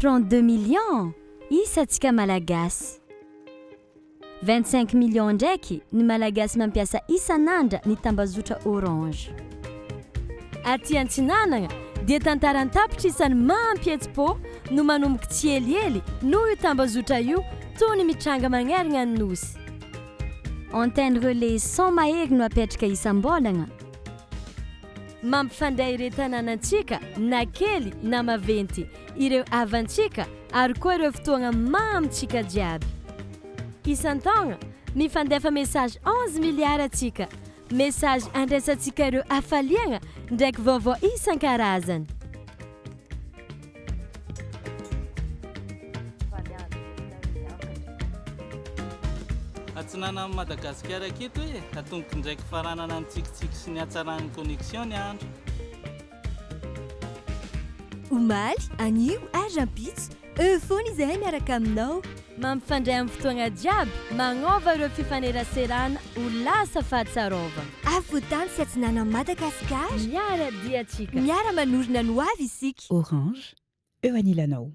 32 millions isatsika malagasy 25 millions ndraiky ny malagasy mampiasa isan'andra ny tambazotra orange aty antsinanana dia tantarantapitra isan'ny mampihetsi-po no manomboka tsy eliely noho io tambazotra io toy ny mitranga magnerigna ny nosy antenne relais 100 mahery no apetraka isam-bolagna mampifandray ireo tanànantsika na kely na maventy ireo avantsika ary koa ireo fotoagna mamitsika jiaby isan-taogna mifandefa message 11 miliara atsika message andraisantsika ireo hafaliagna ndraiky vaovao isan-karazany atsinana amin'ny Madagasikara aketo hoe atomboky ndraiky faranana ny tsikitsiky sy ny hatsaran'ny connexion ny andro omaly anio ajampitso eo foana izahay miaraka aminao mampifandray amin'ny fotoagna jiaby magnova ireo fifaneraserana ho lasa fahatsarovana avotany sy atsinana amin'ny Madagasikara miara dia atsika miara manorina no avy isika Orange eo anilanao